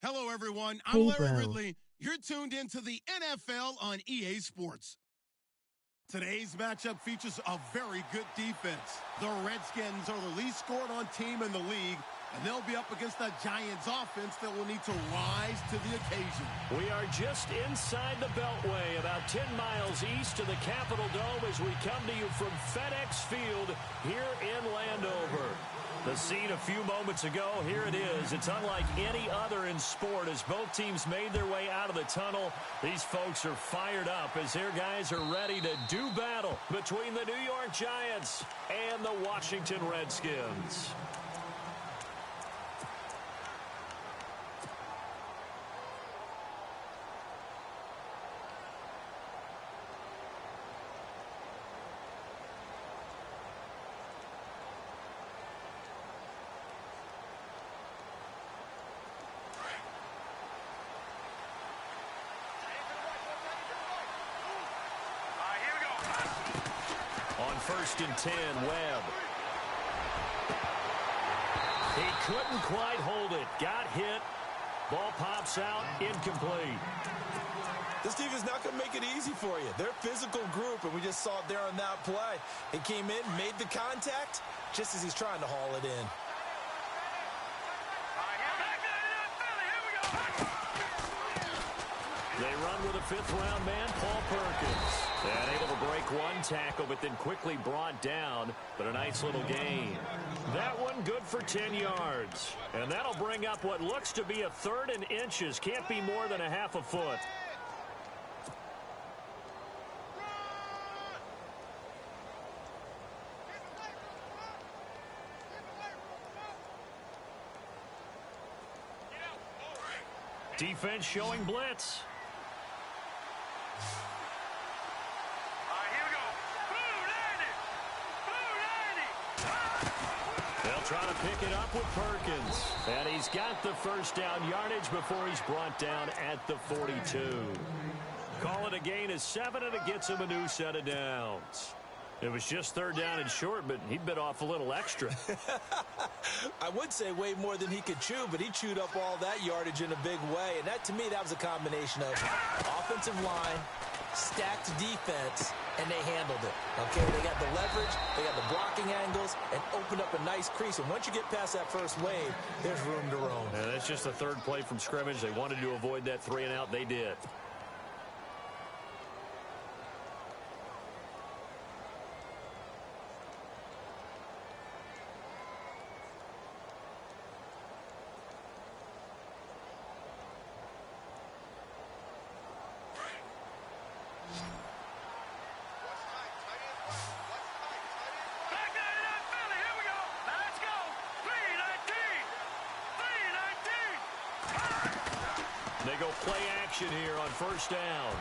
Hello, everyone. I'm Larry Ridley. You're tuned into the NFL on EA Sports. Today's matchup features a very good defense. The Redskins are the least scored on team in the league, and they'll be up against the Giants offense that will need to rise to the occasion. We are just inside the Beltway, about 10 miles east of the Capitol Dome as we come to you from FedEx Field here in Landover. The scene a few moments ago, here it is. It's unlike any other in sport as both teams made their way out of the tunnel. These folks are fired up as their guys are ready to do battle between the New York Giants and the Washington Redskins. First and 10, Webb. He couldn't quite hold it. Got hit. Ball pops out. Incomplete. This defense is not going to make it easy for you. They're a physical group, and we just saw it there on that play. He came in, made the contact, just as he's trying to haul it in. They run with a fifth-round man, Paul Perkins. And able to break one tackle, but then quickly brought down. But a nice little gain. That one good for 10 yards. And that'll bring up what looks to be a third and inches. Can't be more than a half a foot. Defense showing blitz. Trying to pick it up with Perkins. And he's got the first down yardage before he's brought down at the 42. Call it a gain of 7, and it gets him a new set of downs. It was just third down and short, but he bit off a little extra. I would say way more than he could chew, but he chewed up all that yardage in a big way. And that, to me, that was a combination of offensive line, stacked defense, and they handled it. Okay, they got the leverage, they got the blocking angles, and opened up a nice crease. And once you get past that first wave, there's room to roam. And that's just the third play from scrimmage. They wanted to avoid that 3-and-out. They did. They go play action here on first down.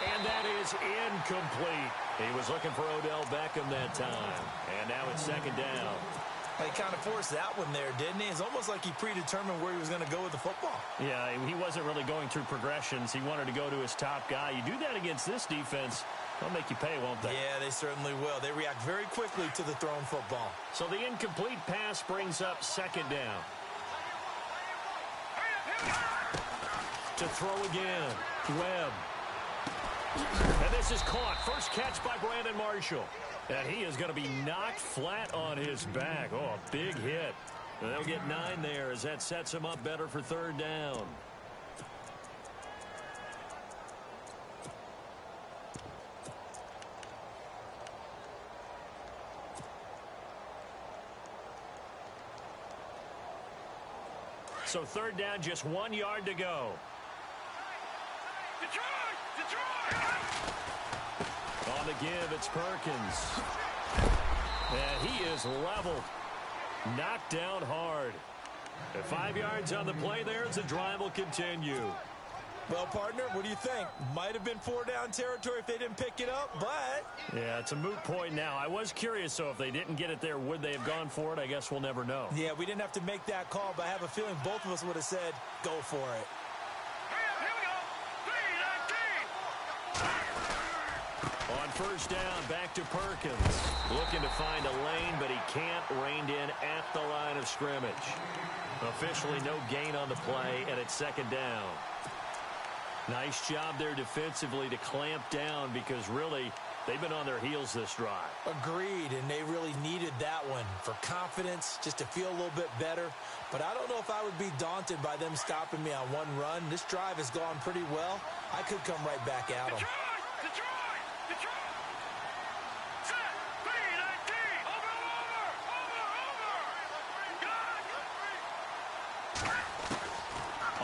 And that is incomplete. He was looking for Odell Beckham that time. And now it's second down. He kind of forced that one there, didn't he? It's almost like he predetermined where he was going to go with the football. Yeah, he wasn't really going through progressions. He wanted to go to his top guy. You do that against this defense, they'll make you pay, won't they? Yeah, they certainly will. They react very quickly to the thrown football. So the incomplete pass brings up second down. To throw again. Webb. And this is caught. First catch by Brandon Marshall. And he is going to be knocked flat on his back. Oh, a big hit. And they'll get 9 there as that sets him up better for third down. So third down, just 1 yard to go. On the give, it's Perkins. And he is leveled. Knocked down hard. And 5 yards on the play there as the drive will continue. Well, partner, what do you think? Might have been 4-down territory if they didn't pick it up, but... Yeah, it's a moot point now. I was curious, so if they didn't get it there, would they have gone for it? I guess we'll never know. Yeah, we didn't have to make that call, but I have a feeling both of us would have said, go for it. Here we go. 3-19. On first down, back to Perkins. Looking to find a lane, but he can't. Reined in at the line of scrimmage. Officially no gain on the play, and it's second down. Nice job there defensively to clamp down because really they've been on their heels this drive. Agreed, and they really needed that one for confidence, just to feel a little bit better. But I don't know if I would be daunted by them stopping me on one run. This drive has gone pretty well. I could come right back at them.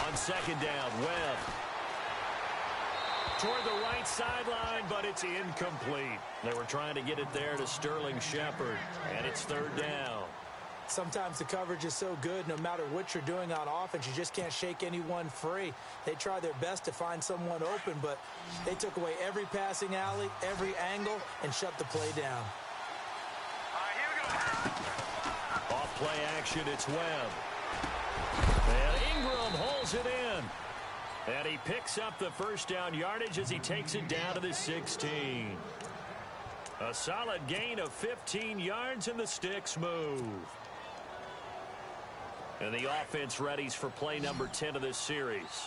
On second down, Webb. Toward the right sideline, but it's incomplete. They were trying to get it there to Sterling Shepard, and it's third down. Sometimes the coverage is so good, no matter what you're doing on offense, you just can't shake anyone free. They try their best to find someone open, but they took away every passing alley, every angle, and shut the play down. Off play action, it's Webb. And Ingram holds it in. And he picks up the first down yardage as he takes it down to the 16. A solid gain of 15 yards, and the sticks move. And the offense readies for play number 10 of this series.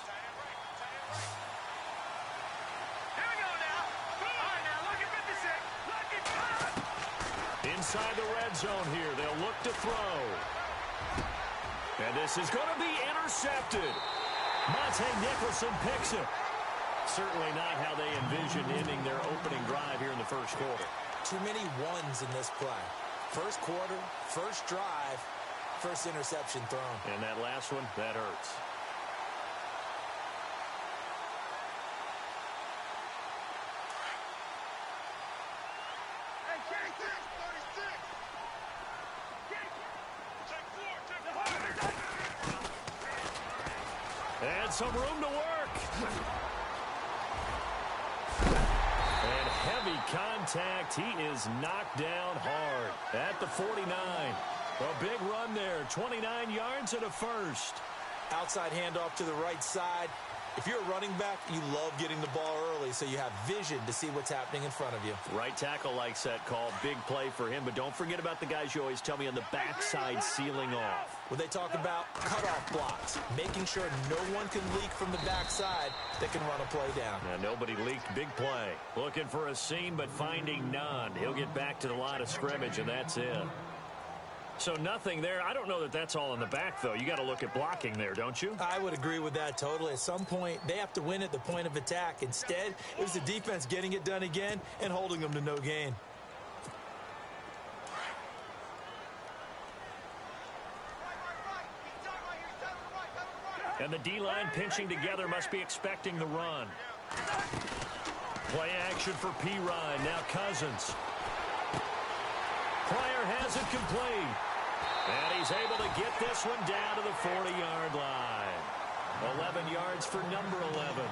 Inside the red zone here, they'll look to throw. And this is going to be intercepted. Monte Nicholson picks it. Certainly not how they envisioned ending their opening drive here in the first quarter. Too many ones in this play. First quarter, first drive, first interception thrown. And that last one, that hurts. And some room to work. And heavy contact. He is knocked down hard at the 49. A big run there. 29 yards and a first. Outside handoff to the right side. If you're a running back, you love getting the ball early so you have vision to see what's happening in front of you. Right tackle likes that call. Big play for him. But don't forget about the guys you always tell me on the backside sealing off. Well, they talk about cutoff blocks, making sure no one can leak from the backside that can run a play down. And nobody leaked. Big play. Looking for a seam, but finding none. He'll get back to the line of scrimmage, and that's it. So nothing there. I don't know that that's all in the back, though. You got to look at blocking there, don't you? I would agree with that totally. At some point, they have to win at the point of attack. Instead, it was the defense getting it done again and holding them to no gain. And the D-line pinching together must be expecting the run. Play action for Pirine. Now Cousins. Pryor has it complete. And he's able to get this one down to the 40-yard line. 11 yards for number 11.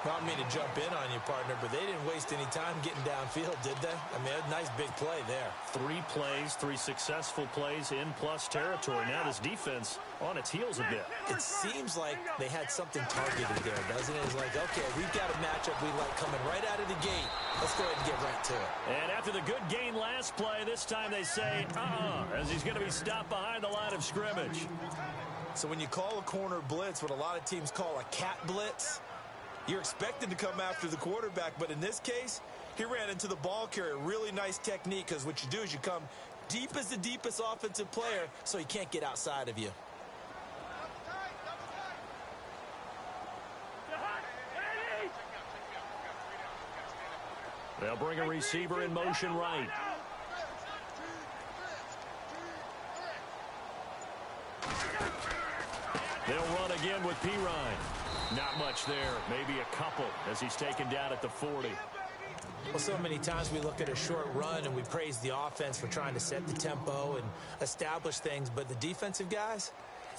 Well, I don't mean to jump in on you, partner, but they didn't waste any time getting downfield, did they? I mean, a nice big play there. 3 plays, 3 successful plays in plus territory. Now this defense on its heels a bit. It seems like they had something targeted there, doesn't it? It's like, okay, we've got a matchup we like coming right out of the gate. Let's go ahead and get right to it. And after the good gain last play, this time they say, as he's going to be stopped behind the line of scrimmage. So when you call a corner blitz, what a lot of teams call a cat blitz, you're expected to come after the quarterback, but in this case, he ran into the ball carrier. Really nice technique, because what you do is you come deep as the deepest offensive player, so he can't get outside of you. They'll bring a receiver in motion right. They'll run again with Pirine. Not much there. Maybe a couple as he's taken down at the 40. Well, so many times we look at a short run and we praise the offense for trying to set the tempo and establish things. But the defensive guys,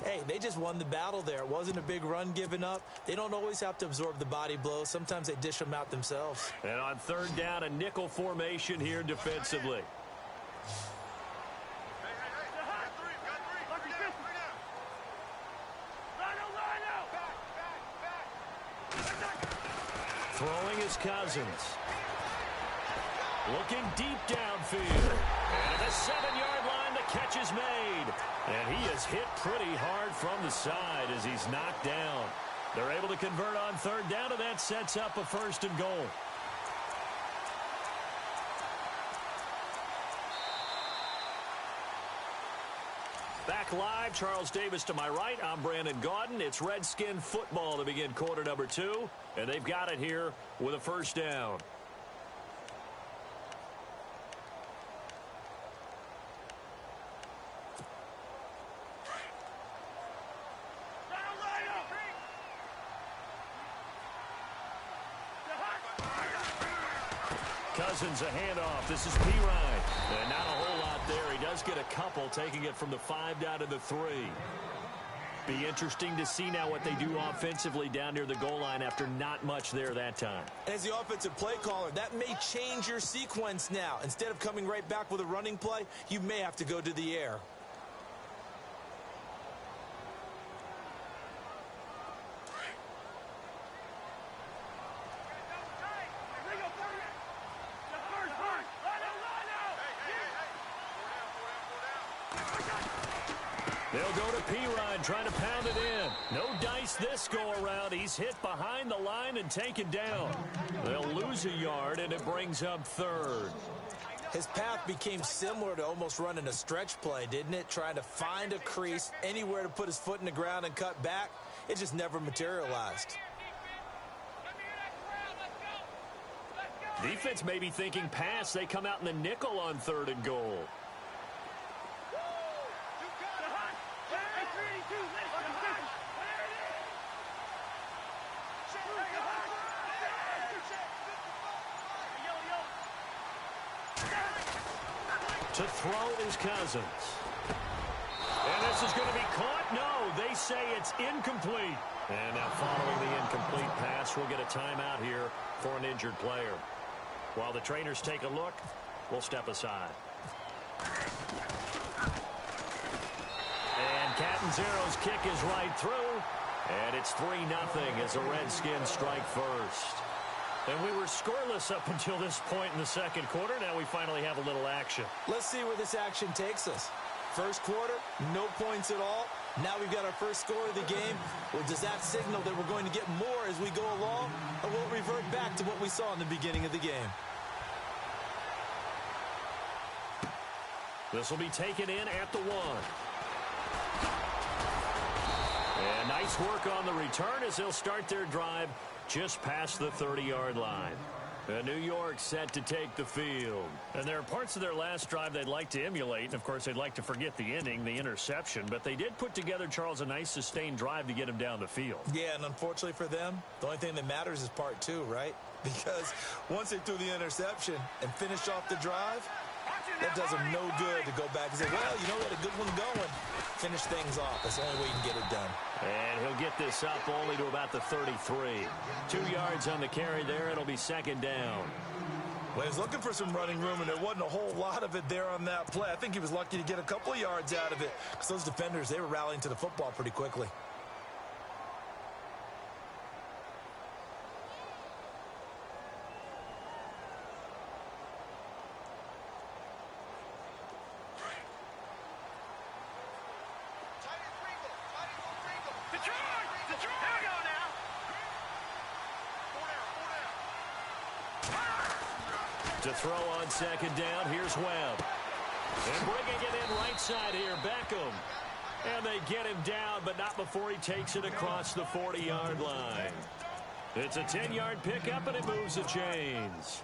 hey, they just won the battle there. It wasn't a big run given up. They don't always have to absorb the body blows. Sometimes they dish them out themselves. And on third down, a nickel formation here defensively. Throwing is Cousins. Looking deep downfield. And at the 7-yard line, the catch is made. And he is hit pretty hard from the side as he's knocked down. They're able to convert on third down, and that sets up a 1st and goal. Back live, Charles Davis to my right. I'm Brandon Gaudin. It's Redskin football to begin quarter number 2, and they've got it here with a 1st down. Cousins a handoff. This is P-Ryan. And not a whole lot there. He does get a couple, taking it from the 5 down to the 3. Be interesting to see now what they do offensively down near the goal line after not much there that time. As the offensive play caller, that may change your sequence now. Instead of coming right back with a running play, you may have to go to the air. They'll go to P-Ryan, trying to pound it in. No dice this go-around. He's hit behind the line and taken down. They'll lose a yard, and it brings up 3rd. His path became similar to almost running a stretch play, didn't it? Trying to find a crease, anywhere to put his foot in the ground and cut back. It just never materialized. Defense may be thinking pass. They come out in the nickel on 3rd and goal. To throw is Cousins. And this is going to be caught. No, they say it's incomplete. And now following the incomplete pass, we'll get a timeout here for an injured player. While the trainers take a look, we'll step aside. And Catanzero's kick is right through. And it's 3-0 as the Redskins strike first. And we were scoreless up until this point in the second quarter. Now we finally have a little action. Let's see where this action takes us. First quarter, no points at all. Now we've got our first score of the game. Well, does that signal that we're going to get more as we go along? Or will it revert back to what we saw in the beginning of the game? This will be taken in at the 1. And nice work on the return as they'll start their drive just past the 30-yard line. New York set to take the field. And there are parts of their last drive they'd like to emulate. And, of course, they'd like to forget the ending, the interception. But they did put together, Charles, a nice sustained drive to get him down the field. Yeah, and unfortunately for them, the only thing that matters is part 2, right? Because once they threw the interception and finished off the drive, that does them no good to go back and say, well, you know, we had a good one going. Finish things off. That's the only way you can get it done. And he'll get this up only to about the 33. 2 yards on the carry there. It'll be 2nd down. Well, he was looking for some running room, and there wasn't a whole lot of it there on that play. I think he was lucky to get a couple of yards out of it because those defenders, they were rallying to the football pretty quickly. To throw on 2nd down, here's Webb. And bringing it in right side here, Beckham. And they get him down, but not before he takes it across the 40-yard line. It's a 10-yard pickup, and it moves the chains.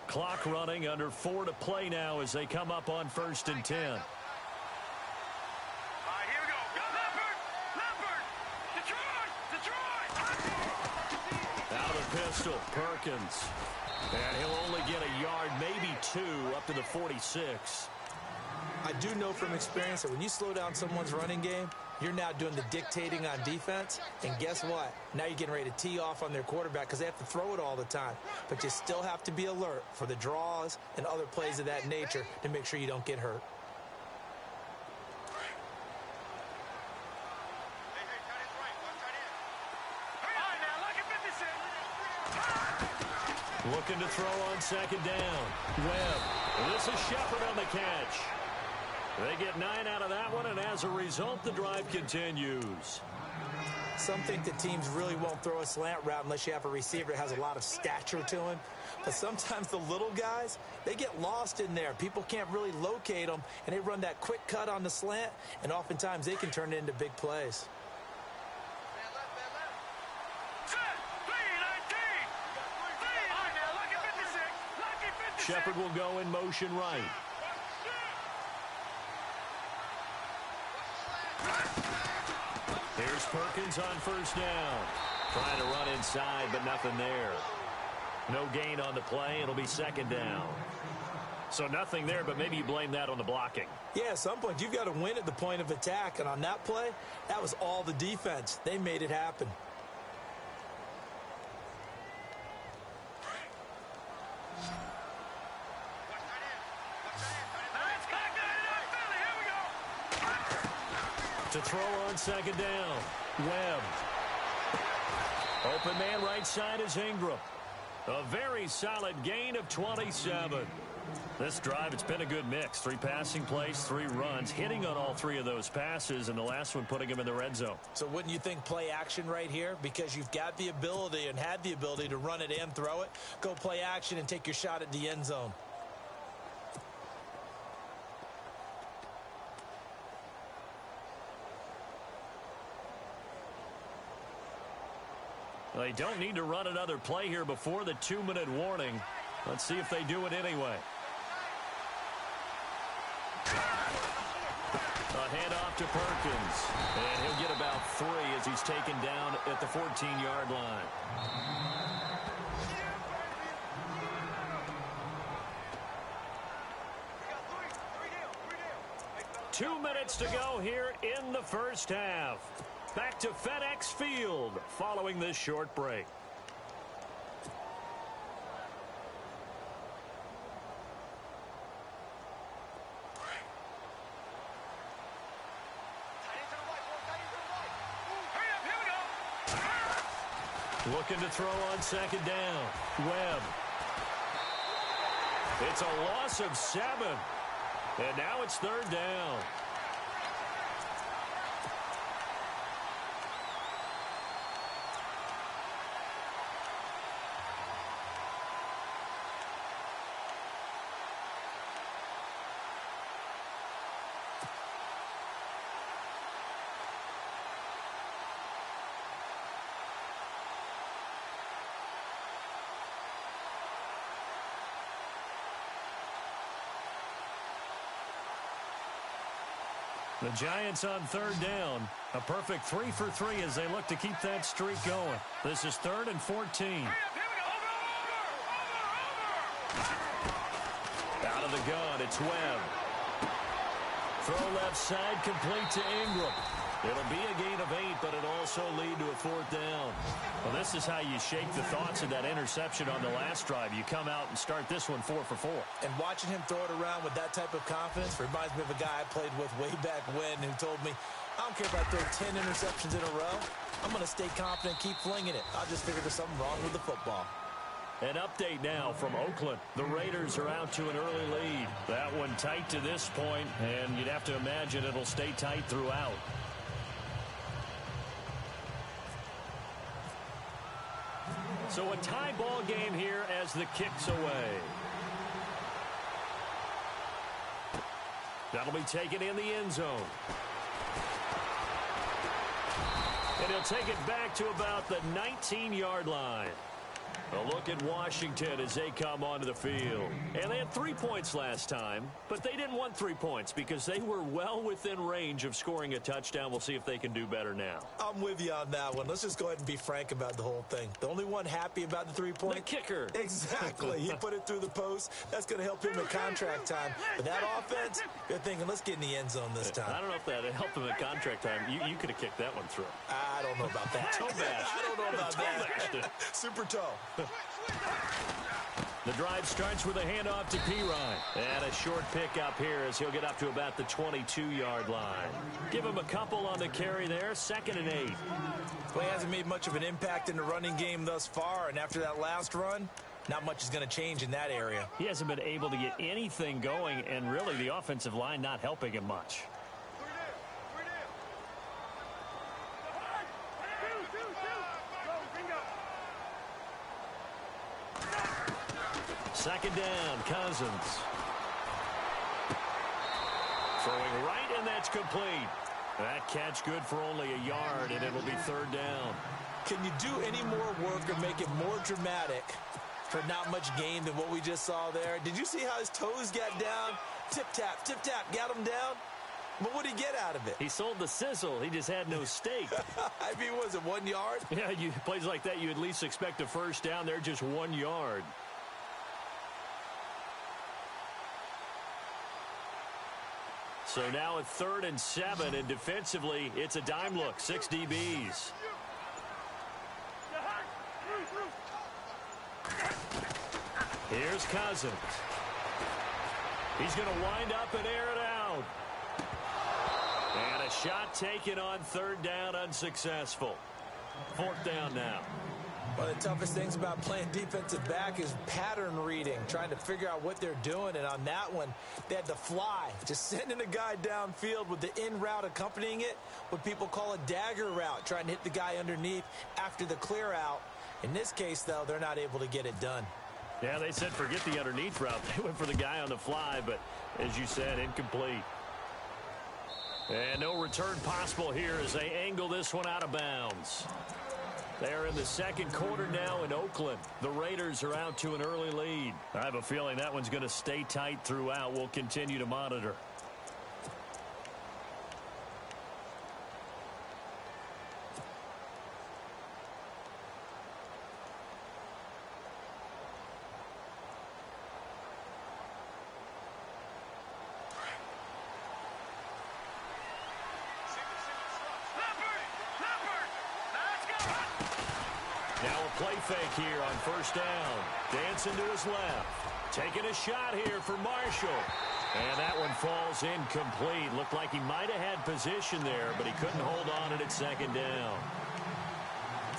Clock running, under 4 to play now as they come up on 1st and 10. Pistol, Perkins. And he'll only get a yard, maybe 2, up to the 46. I do know from experience that when you slow down someone's running game, you're now doing the dictating on defense. And guess what? Now you're getting ready to tee off on their quarterback because they have to throw it all the time. But you still have to be alert for the draws and other plays of that nature to make sure you don't get hurt. Looking to throw on second down. Webb. This is Shepard on the catch. They get 9 out of that one, and as a result, the drive continues. Some think that teams really won't throw a slant route unless you have a receiver that has a lot of stature to him. But sometimes the little guys, they get lost in there. People can't really locate them, and they run that quick cut on the slant, and oftentimes they can turn it into big plays. Shepard will go in motion right. Here's Perkins on first down. Trying to run inside, but nothing there. No gain on the play. It'll be second down. So nothing there, but maybe you blame that on the blocking. Yeah, at some point, you've got to win at the point of attack. And on that play, that was all the defense. They made it happen. To throw on second down. Webb. Open man right side is Ingram. A very solid gain of 27. This drive, it's been a good mix. 3 passing plays, 3 runs, hitting on all 3 of those passes, and the last one putting him in the red zone. So wouldn't you think play action right here? Because you've got the ability and had the ability to run it and throw it. Go play action and take your shot at the end zone. They don't need to run another play here before the 2-minute warning. Let's see if they do it anyway. A handoff to Perkins. And he'll get about 3 as he's taken down at the 14-yard line. Two minutes to go here in the first half. Back to FedEx Field following this short break. Looking to throw on second down. Webb. It's a loss of 7. And now it's third down. The Giants on third down. A perfect 3 for 3 as they look to keep that streak going. This is 3rd and 14. Out of the gun, it's Webb. Throw left side, complete to Ingram. It'll be a gain of 8, but it'll also lead to a 4th down. Well, this is how you shake the thoughts of that interception on the last drive. You come out and start this one 4 for 4. And watching him throw it around with that type of confidence reminds me of a guy I played with way back when who told me, I don't care if I throw 10 interceptions in a row. I'm going to stay confident, keep flinging it. I just figured there's something wrong with the football. An update now from Oakland. The Raiders are out to an early lead. That one tight to this point, and you'd have to imagine it'll stay tight throughout. So a tie ball game here as the kick's away. That'll be taken in the end zone. And he'll take it back to about the 19-yard line. A look at Washington as they come onto the field. And they had 3 points last time, but they didn't want 3 points because they were well within range of scoring a touchdown. We'll see if they can do better now. I'm with you on that one. Let's just go ahead and be frank about the whole thing. The only one happy about the 3-point? The kicker. Exactly. He put it through the post. That's going to help him in contract time. But that offense, you're thinking, let's get in the end zone this time. I don't know if that helped him in contract time. You could have kicked that one through. I don't know about that. Toe bash. I don't know about that. Super toe. The drive starts with a handoff to Pirine. And a short pickup here as he'll get up to about the 22-yard line. Give him a couple on the carry there. 2nd and 8. Well, he hasn't made much of an impact in the running game thus far. And after that last run, Not much is going to change in that area. He hasn't been able to get anything going, and really the offensive line not helping him much. Second down, Cousins. Throwing right, and that's complete. That catch good for only a yard, and it'll be third down. Can you do any more work or make it more dramatic for not much gain than what we just saw there? Did you see how his toes got down? Tip-tap, got him down. But what did he get out of it? He sold the sizzle. He just had no steak. I mean, was it 1 yard? Yeah, plays like that, you at least expect a first down. They're just 1 yard. So now at 3rd and 7, and defensively, it's a dime look, 6 DBs. Here's Cousins. He's going to wind up and air it out. And a shot taken on 3rd down, unsuccessful. 4th down now. One of the toughest things about playing defensive back is pattern reading, trying to figure out what they're doing. And on that one, they had the fly, just sending a guy downfield with the in route accompanying it, what people call a dagger route, trying to hit the guy underneath after the clear out. In this case, though, they're not able to get it done. Yeah, they said forget the underneath route. They went for the guy on the fly, but as you said, incomplete. And no return possible here as they angle this one out of bounds. They're in the second quarter now in Oakland. The Raiders are out to an early lead. I have a feeling that one's going to stay tight throughout. We'll continue to monitor. Play fake here on first down. Dancing to his left. Taking a shot here for Marshall. And that one falls incomplete. Looked like he might have had position there, but he couldn't hold on at second down.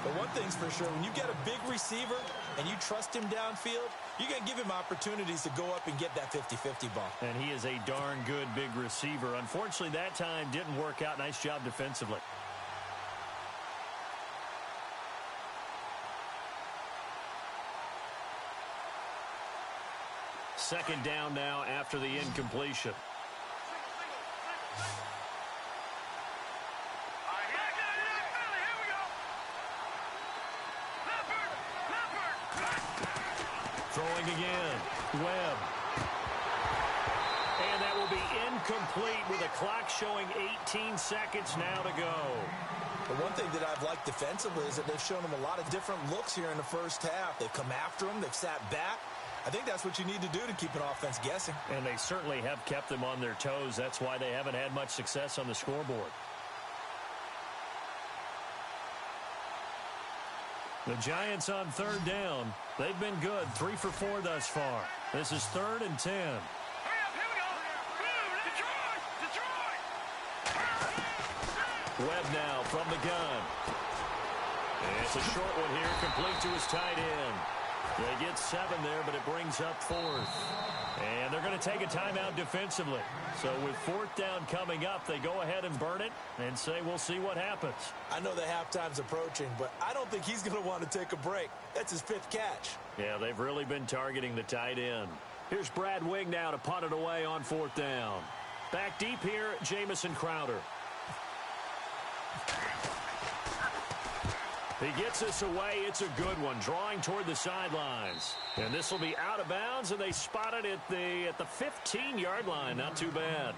But one thing's for sure, when you get a big receiver and you trust him downfield, you're going to give him opportunities to go up and get that 50-50 ball. And he is a darn good big receiver. Unfortunately, that time didn't work out. Nice job defensively. Second down now after the incompletion. Throwing again. Webb. And that will be incomplete with a clock showing 18 seconds now to go. The one thing that I've liked defensively is that they've shown them a lot of different looks here in the first half. They've come after them. They've sat back. I think that's what you need to do to keep an offense guessing. And they certainly have kept them on their toes. That's why they haven't had much success on the scoreboard. The Giants on third down. They've been good. 3 for 4 thus far. This is 3rd and 10. Hurry up, here we go. Detroit! Webb now from the gun. And it's a short one here, complete to his tight end. They get 7 there, but it brings up 4th. And they're going to take a timeout defensively. So with 4th down coming up, they go ahead and burn it and say, we'll see what happens. I know the halftime's approaching, but I don't think he's going to want to take a break. That's his 5th catch. Yeah, they've really been targeting the tight end. Here's Brad Wing now to punt it away on 4th down. Back deep here, Jamison Crowder. He gets this away. It's a good one, drawing toward the sidelines. And this will be out of bounds, and they spot it at the 15-yard line. Not too bad.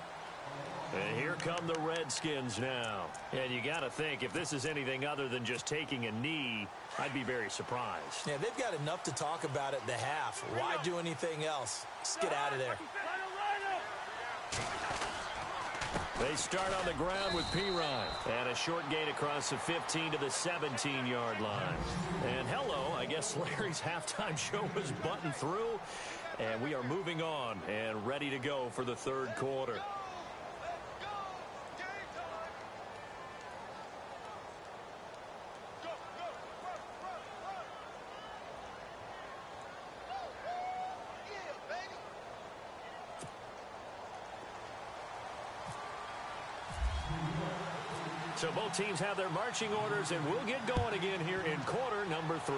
And here come the Redskins now. And you got to think, if this is anything other than just taking a knee, I'd be very surprised. Yeah, they've got enough to talk about at the half. Why do anything else? Just get out of there. They start on the ground with Pirine. And a short gain across the 15 to the 17-yard line. And hello, I guess Larry's halftime show was buttoned through. And we are moving on and ready to go for the third quarter. So both teams have their marching orders, and we'll get going again here in quarter number 3.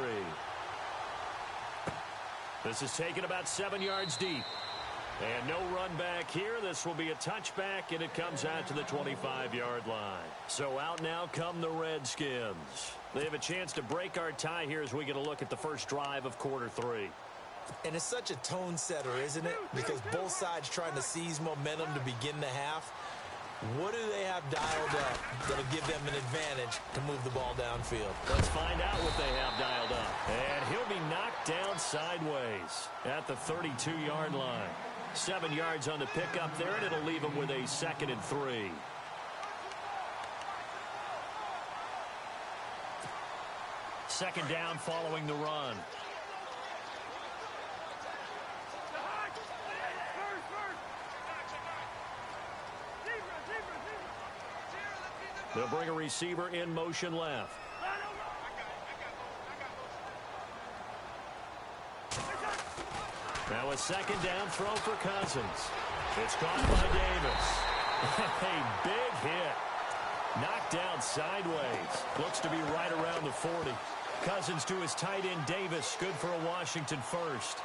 This is taken about 7 yards deep. And no run back here. This will be a touchback, and it comes out to the 25-yard line. So out now come the Redskins. They have a chance to break our tie here as we get a look at the first drive of quarter 3. And it's such a tone setter, isn't it? Because both sides trying to seize momentum to begin the half. What do they have dialed up that'll give them an advantage to move the ball downfield? Let's find out what they have dialed up. And he'll be knocked down sideways at the 32-yard line. 7 yards on the pickup there, and it'll leave him with a 2nd and 3. Second down following the run. They'll bring a receiver in motion left. Now a second down throw for Cousins. It's caught by Davis. A big hit. Knocked down sideways. Looks to be right around the 40. Cousins to his tight end Davis. Good for a Washington first.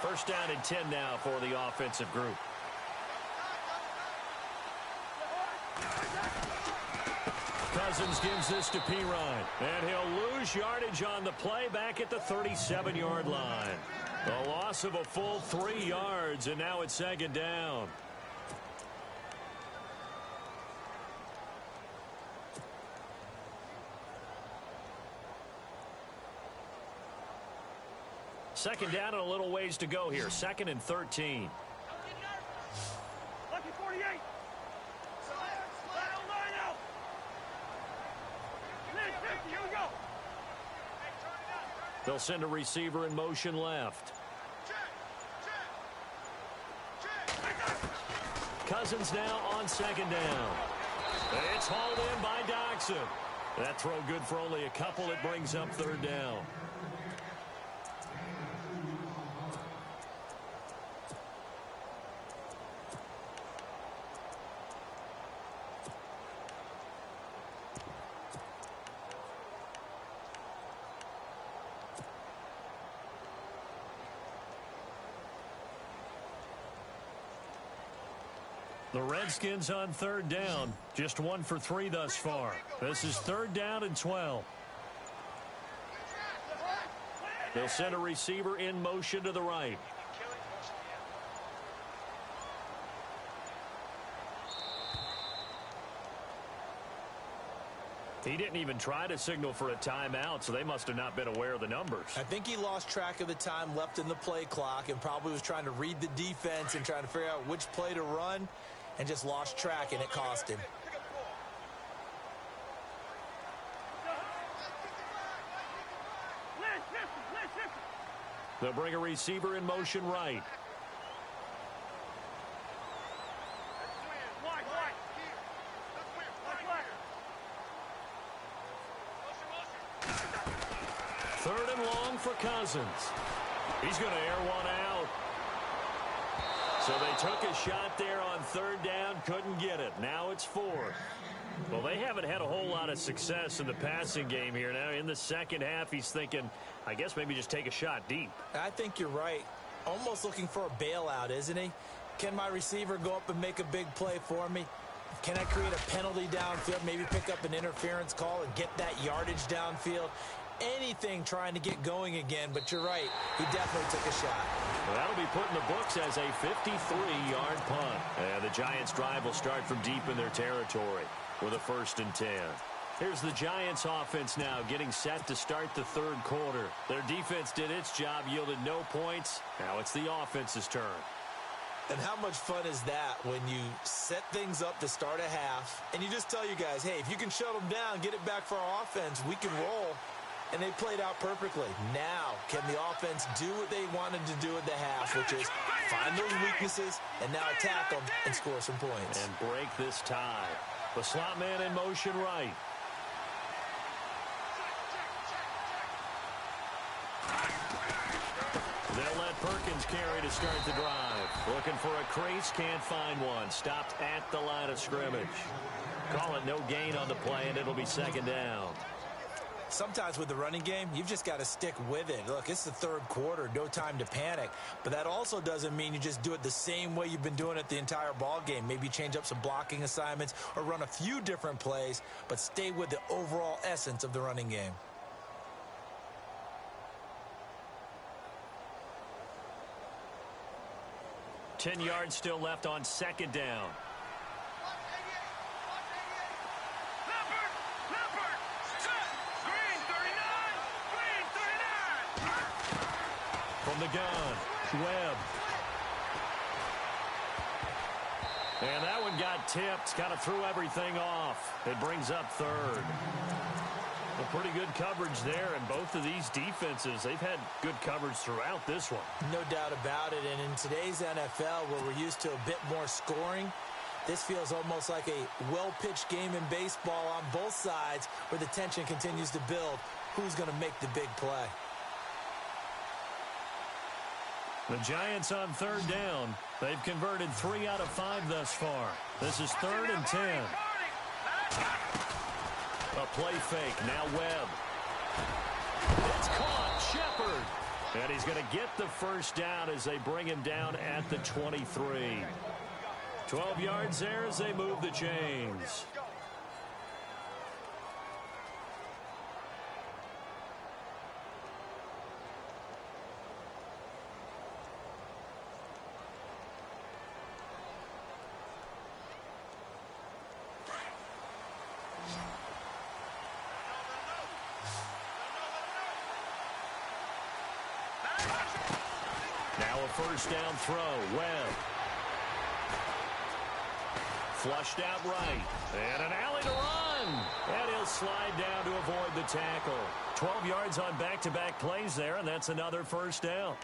First down and 10 now for the offensive group. Cousins gives this to Pirine, and he'll lose yardage on the play back at the 37-yard line. A loss of a full 3 yards, and now it's second down. Second down and a little ways to go here. 2nd and 13. Lucky 48. Here we go. They'll send a receiver in motion left. Cousins now on second down. It's hauled in by Doxson. That throw good for only a couple. It brings up third down. The Redskins on third down. Just 1 for 3 thus far. This is third down and 12. They'll send a receiver in motion to the right. He didn't even try to signal for a timeout, so they must have not been aware of the numbers. I think he lost track of the time left in the play clock and probably was trying to read the defense and trying to figure out which play to run and just lost track, and it cost him. They'll bring a receiver in motion right. Third and long for Cousins. He's going to air one out. So they took a shot there on third down, couldn't get it. Now it's 4. Well, they haven't had a whole lot of success in the passing game here. Now in the second half, he's thinking, I guess maybe just take a shot deep. I think you're right. Almost looking for a bailout, isn't he? Can my receiver go up and make a big play for me? Can I create a penalty downfield, maybe pick up an interference call and get that yardage downfield? Anything trying to get going again, but you're right. He definitely took a shot. Well, that'll be put in the books as a 53-yard punt. And the Giants' drive will start from deep in their territory with a 1st and 10. Here's the Giants' offense now getting set to start the third quarter. Their defense did its job, yielded no points. Now it's the offense's turn. And how much fun is that when you set things up to start a half and you just tell you guys, hey, if you can shut them down, get it back for our offense, we can roll. And they played out perfectly. Now, can the offense do what they wanted to do at the half, which is find those weaknesses and now attack them and score some points. And break this tie. The slot man in motion right. They'll let Perkins carry to start the drive. Looking for a crease, can't find one. Stopped at the line of scrimmage. Call it no gain on the play, and it'll be second down. Sometimes with the running game, you've just got to stick with it. Look, it's the third quarter, no time to panic. But that also doesn't mean you just do it the same way you've been doing it the entire ball game. Maybe change up some blocking assignments or run a few different plays, but stay with the overall essence of the running game. Ten yards still left on second down. From the gun, Webb. And that one got tipped. Kind of threw everything off. It brings up third. A pretty good coverage there, and both of these defenses, they've had good coverage throughout this one. No doubt about it, and in today's NFL, where we're used to a bit more scoring, this feels almost like a well-pitched game in baseball on both sides, where the tension continues to build. Who's going to make the big play? The Giants on third down. They've converted 3 out of 5 thus far. This is 3rd and 10. A play fake. Now Webb. It's caught. Shepard. And he's going to get the first down as they bring him down at the 23. 12 yards there as they move the chains. Now a first down throw. Webb. Flushed out right. And an alley to run. And he'll slide down to avoid the tackle. 12 yards on back-to-back plays there, and that's another first down.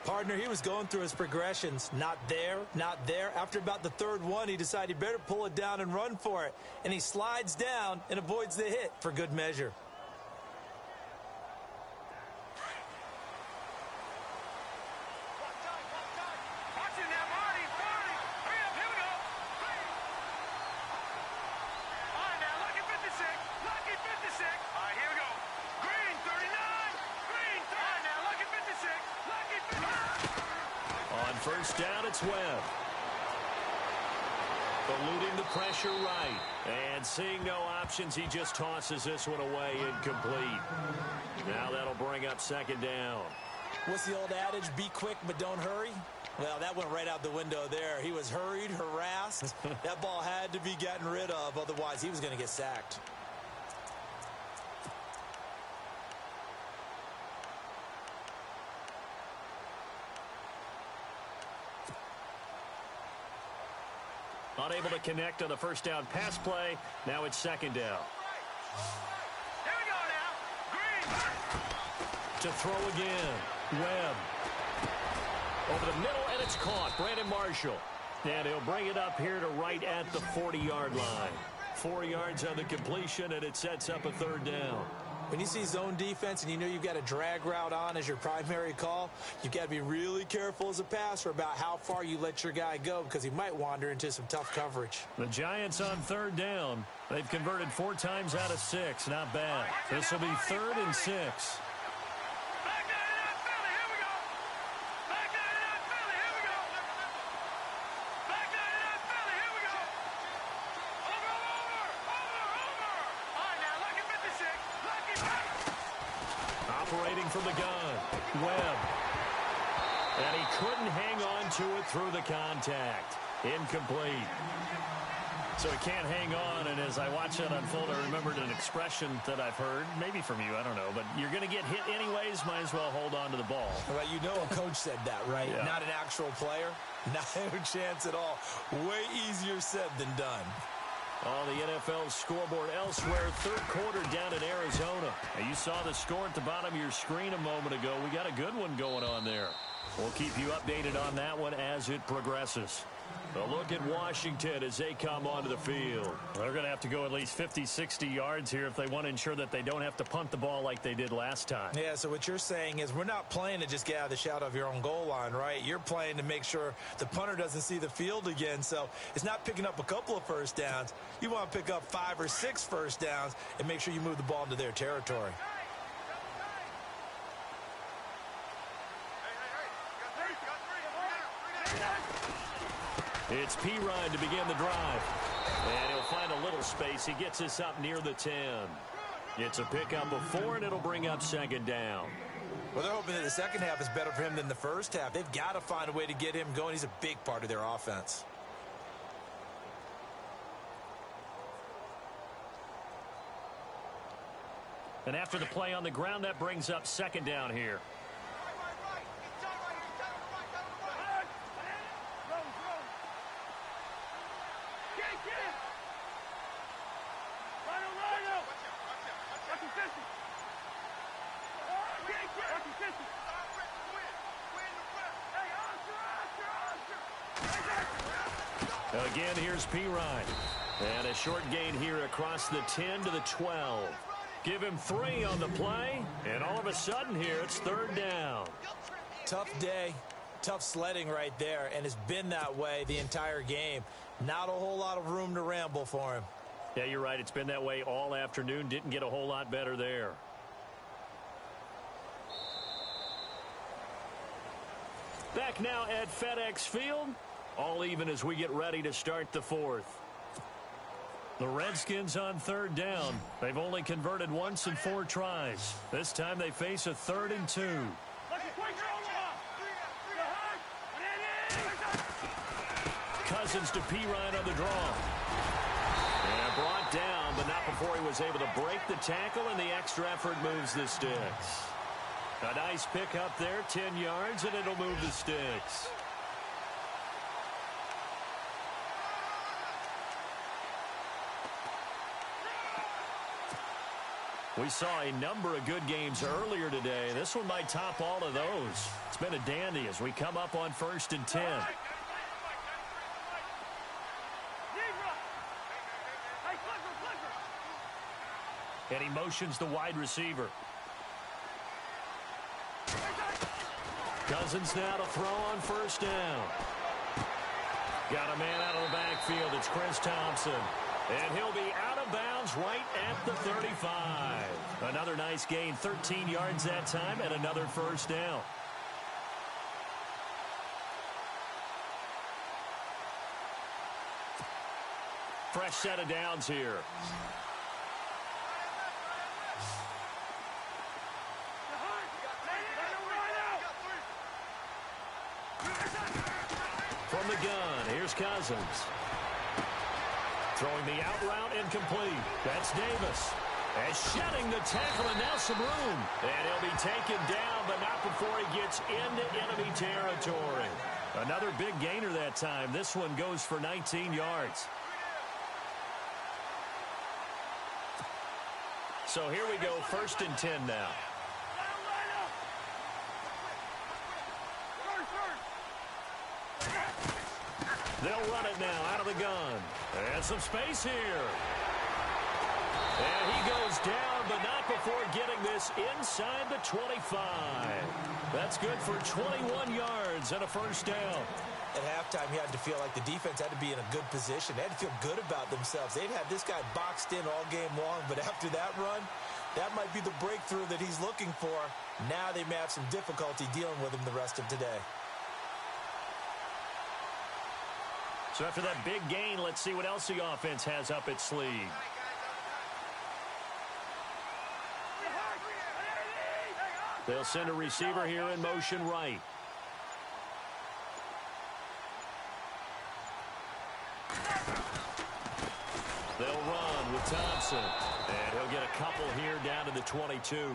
Partner, he was going through his progressions. Not there, not there. After about the third one, he decided he better pull it down and run for it. And he slides down and avoids the hit for good measure. First down, it's Webb. Eluding the pressure right. And seeing no options, he just tosses this one away incomplete. Now that'll bring up second down. What's the old adage? Be quick, but don't hurry. Well, that went right out the window there. He was hurried, harassed. That ball had to be gotten rid of. Otherwise, he was going to get sacked. Unable to connect on the first down pass play. Now it's second down. Here we go now. Green. To throw again. Webb. Over the middle, and it's caught. Brandon Marshall. And he'll bring it up here to right at the 40-yard line. 4 yards on the completion, and it sets up a third down. When you see zone defense and you know you've got a drag route on as your primary call, you've got to be really careful as a passer about how far you let your guy go because he might wander into some tough coverage. The Giants on third down. They've converted 4 times out of 6. Not bad. This will be 3rd and 6. Operating from the gun, Webb. And he couldn't hang on to it through the contact. Incomplete. So he can't hang on, and as I watch that unfold, I remembered an expression that I've heard, maybe from you, I don't know, but you're going to get hit anyways, might as well hold on to the ball. Well, you know a coach said that, right? Yeah. Not an actual player. No chance at all. Way easier said than done. On the NFL scoreboard elsewhere, third quarter down in Arizona. And you saw the score at the bottom of your screen a moment ago. We got a good one going on there. We'll keep you updated on that one as it progresses. A look at Washington as they come onto the field. They're going to have to go at least 50, 60 yards here if they want to ensure that they don't have to punt the ball like they did last time. Yeah, so what you're saying is we're not playing to just get out of the shadow of your own goal line, right? You're playing to make sure the punter doesn't see the field again. So it's not picking up a couple of first downs. You want to pick up 5 or 6 first downs and make sure you move the ball into their territory. It's Pirine to begin the drive. And he'll find a little space. He gets us up near the 10. It's a pickup of 4, and it'll bring up second down. Well, they're hoping that the second half is better for him than the first half. They've got to find a way to get him going. He's a big part of their offense. And after the play on the ground, that brings up second down here. Again, here's Pirine. And a short gain here across the 10 to the 12. Give him 3 on the play, and all of a sudden here, it's third down. Tough day, tough sledding right there, and it's been that way the entire game. Not a whole lot of room to ramble for him. Yeah, you're right. It's been that way all afternoon. Didn't get a whole lot better there. Back now at FedEx Field. All even as we get ready to start the fourth. The Redskins on third down. They've only converted once in 4 tries. This time they face a 3rd and 2. Cousins to Pirine on the draw. And brought down, but not before he was able to break the tackle, and the extra effort moves the sticks. A nice pick up there, 10 yards, and it'll move the sticks. We saw a number of good games earlier today. This one might top all of those. It's been a dandy as we come up on 1st and 10. And he motions the wide receiver. Cousins now to throw on 1st down. Got a man out of the backfield. It's Chris Thompson. And he'll be out of bounds right at the 35. Another nice gain, 13 yards that time, and another 1st down. Fresh set of downs here. From the gun, here's Cousins. Throwing the out route incomplete. That's Davis. And shedding the tackle, and now some room. And he'll be taken down, but not before he gets into enemy territory. Another big gainer that time. This one goes for 19 yards. So here we go, 1st and 10 now. They'll run it now out of the gun. And some space here. And he goes down, but not before getting this inside the 25. That's good for 21 yards and a 1st down. At halftime, you had to feel like the defense had to be in a good position. They had to feel good about themselves. They'd had this guy boxed in all game long, but after that run, that might be the breakthrough that he's looking for. Now they may have some difficulty dealing with him the rest of today. So after that big gain, let's see what else the offense has up its sleeve. They'll send a receiver here in motion right. They'll run with Thompson. And he'll get a couple here down to the 22.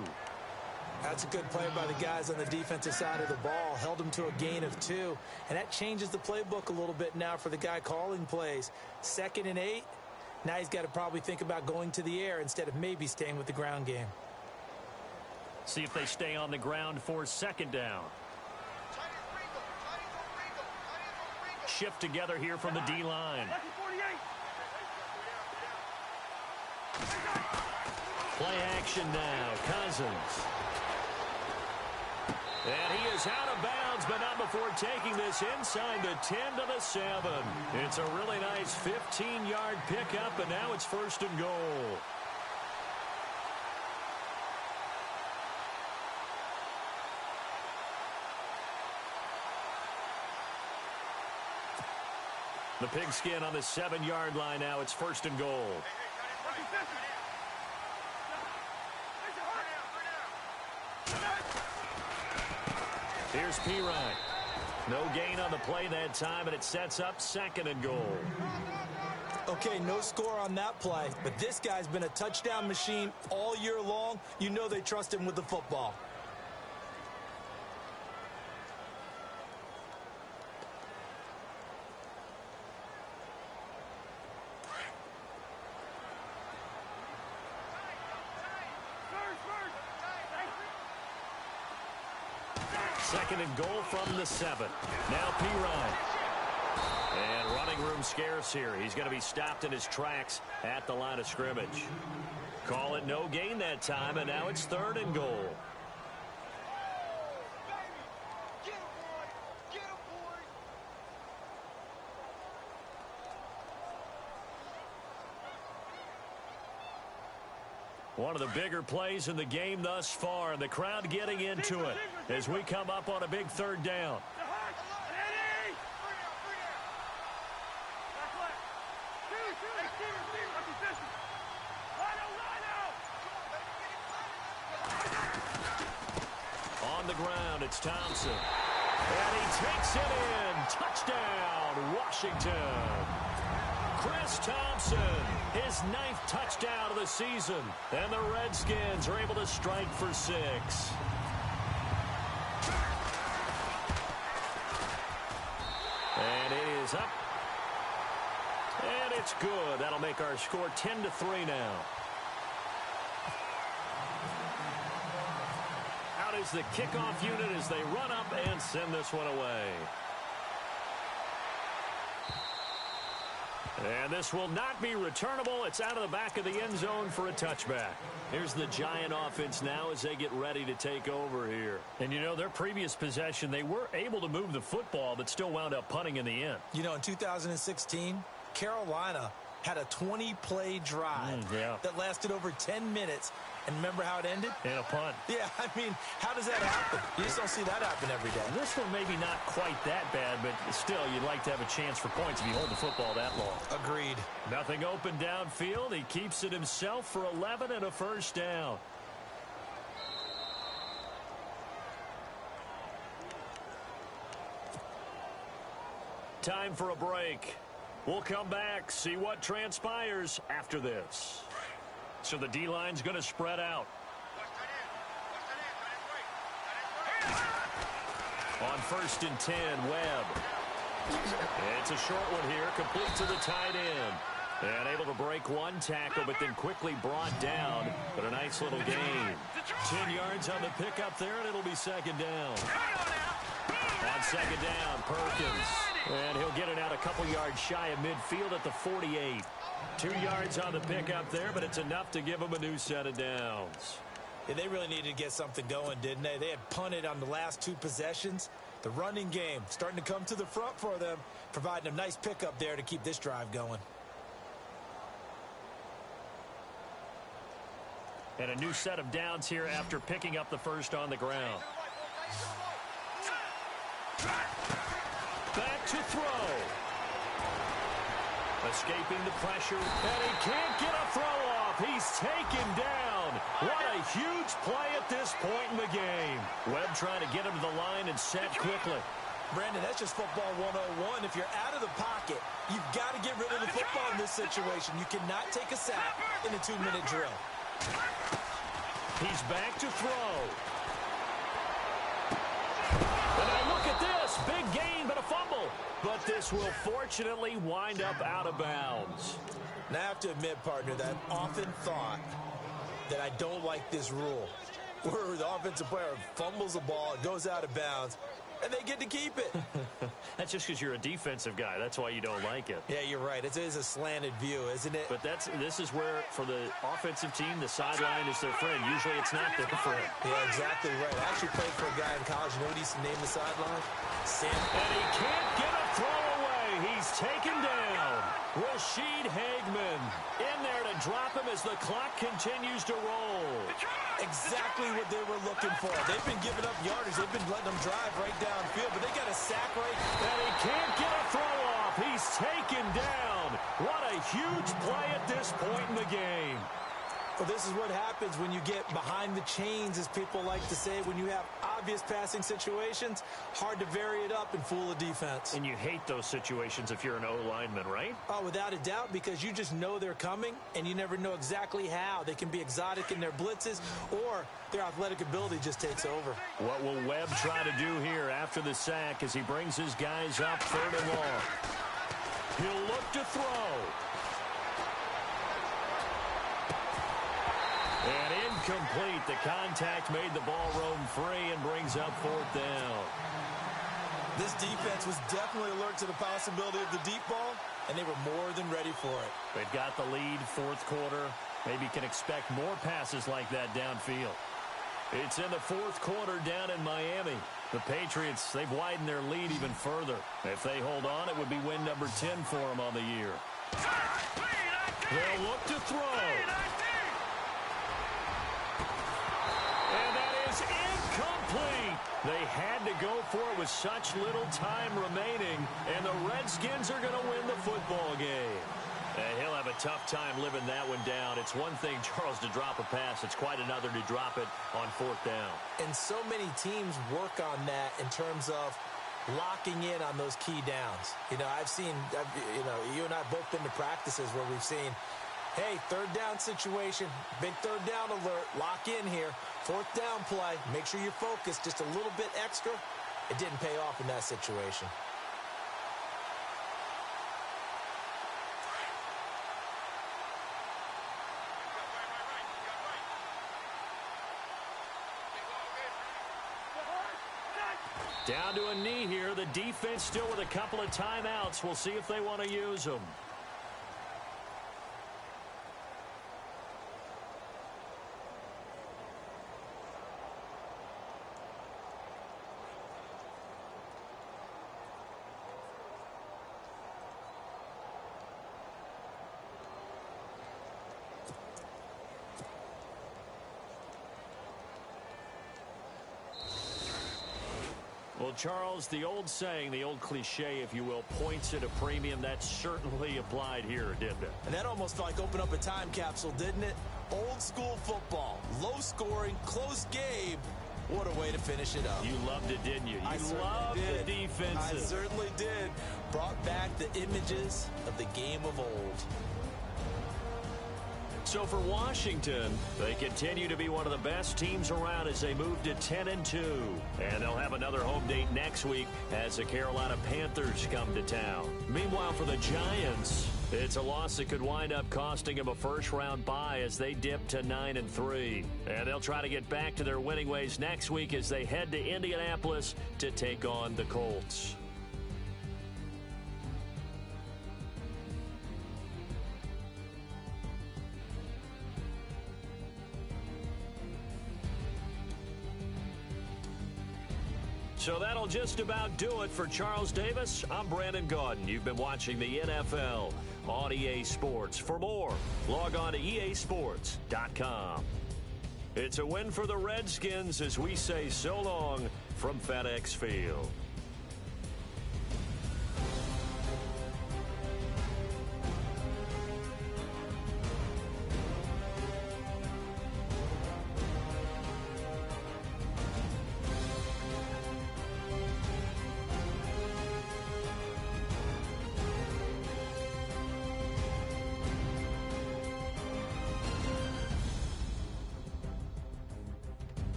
That's a good play by the guys on the defensive side of the ball. Held him to a gain of 2. And that changes the playbook a little bit now for the guy calling plays. 2nd and 8. Now he's got to probably think about going to the air instead of maybe staying with the ground game. See if they stay on the ground for 2nd down. shift together here from the D-line. Play action now. Cousins. And he is out of bounds, but not before taking this inside the 10 to the 7. It's a really nice 15-yard pickup, and now it's first and goal. The pigskin on the 7-yard line now. It's first and goal. Here's Pirine. No gain on the play that time, and it sets up second and goal. Okay, no score on that play, but this guy's been a touchdown machine all year long. You know they trust him with the football. Second and goal from the 7. Now Pirine. And running room scarce here. He's going to be stopped in his tracks at the line of scrimmage. Call it no gain that time, and now it's third and goal. One of the bigger plays in the game thus far, and the crowd getting into it as we come up on a big third down. On the ground, it's Thompson. And he takes it in. Touchdown, Washington. Chris Thompson, his 9th touchdown of the season. And the Redskins are able to strike for 6. And it is up. And it's good. That'll make our score 10-3 now. Out is the kickoff unit as they run up and send this one away. And this will not be returnable. It's out of the back of the end zone for a touchback. Here's the Giant offense now as they get ready to take over here. And, you know, their previous possession, they were able to move the football, but still wound up punting in the end. You know, in 2016, Carolina had a 20-play drive that lasted over 10 minutes. And remember how it ended? In a punt. Yeah, I mean, how does that happen? You just don't see that happen every day. This one maybe not quite that bad, but still, you'd like to have a chance for points if you hold the football that long. Agreed. Nothing open downfield. He keeps it himself for 11 and a first down. Time for a break. We'll come back, see what transpires after this. So the D-line's going to spread out. On 1st and 10, Webb. It's a short one here, complete to the tight end. And able to break one tackle, but then quickly brought down. But a nice little gain. 10 yards on the pickup there, and it'll be second down. On second down, Perkins. And he'll get it out a couple yards shy of midfield at the 48. 2 yards on the pickup there, but it's enough to give them a new set of downs. Yeah, they really needed to get something going, didn't they? They had punted on the last 2 possessions. The running game starting to come to the front for them, providing a nice pickup there to keep this drive going. And a new set of downs here after picking up the first on the ground. Back to throw. Escaping the pressure, and he can't get a throw off. He's taken down. What a huge play at this point in the game. Webb trying to get him to the line and set quickly. Brandon, that's just football 101. If you're out of the pocket, you've got to get rid of the football in this situation. You cannot take a sack in a 2-minute drill. He's back to throw. And now look at this. Big gain, but a fumble. But this will fortunately wind up out of bounds. Now, I have to admit, partner, that I've often thought that I don't like this rule, where the offensive player fumbles the ball, it goes out of bounds, and they get to keep it. That's just because you're a defensive guy. That's why you don't like it. Yeah, you're right. It is a slanted view, isn't it? But this is where, for the offensive team, the sideline is their friend. Usually it's not their friend. Yeah, exactly right. I actually played for a guy in college. You know what he used to name the sideline? Sam. And he can't get a throw away. He's taken down. Rashid Hagman in there to drop him as the clock continues to roll. Exactly what they were looking for. They've been giving up yardage. They've been letting them drive right downfield, but they got a sack right. And he can't get a throw off. He's taken down. What a huge play at this point in the game. Well, this is what happens when you get behind the chains, as people like to say. When you have obvious passing situations, hard to vary it up and fool a defense. And you hate those situations if you're an O-lineman, right? Oh, without a doubt, because you just know they're coming, and you never know exactly how. They can be exotic in their blitzes, or their athletic ability just takes over. What will Webb try to do here after the sack as he brings his guys up 3rd and long? He'll look to throw. And incomplete. The contact made the ball roam free and brings up 4th down. This defense was definitely alert to the possibility of the deep ball, and they were more than ready for it. They've got the lead, 4th quarter. Maybe can expect more passes like that downfield. It's in the 4th quarter down in Miami. The Patriots, they've widened their lead even further. If they hold on, it would be win number 10 for them on the year. They'll look to throw. Incomplete. They had to go for it with such little time remaining, and the Redskins are going to win the football game. He'll have a tough time living that one down. It's one thing, Charles, to drop a pass. It's quite another to drop it on 4th down. And so many teams work on that in terms of locking in on those key downs. You know, you and I both been to practices where we've seen, hey, 3rd down situation, big 3rd down alert, lock in here. 4th down play, make sure you're focused just a little bit extra. It didn't pay off in that situation. Down to a knee here. The defense still with a couple of timeouts. We'll see if they want to use them. Well, Charles, the old saying, the old cliche, if you will, points at a premium, that certainly applied here, didn't it? And that almost felt like open up a time capsule, didn't it? Old school football, low scoring, close game. What a way to finish it up. You loved it, didn't you? You loved the defenses. I certainly did. Brought back the images of the game of old. So for Washington, they continue to be one of the best teams around as they move to 10-2. And they'll have another home date next week as the Carolina Panthers come to town. Meanwhile, for the Giants, it's a loss that could wind up costing them a first-round bye as they dip to 9-3. And they'll try to get back to their winning ways next week as they head to Indianapolis to take on the Colts. So that'll just about do it for Charles Davis. I'm Brandon Gaudin. You've been watching the NFL on EA Sports. For more, log on to easports.com. It's a win for the Redskins as we say so long from FedEx Field.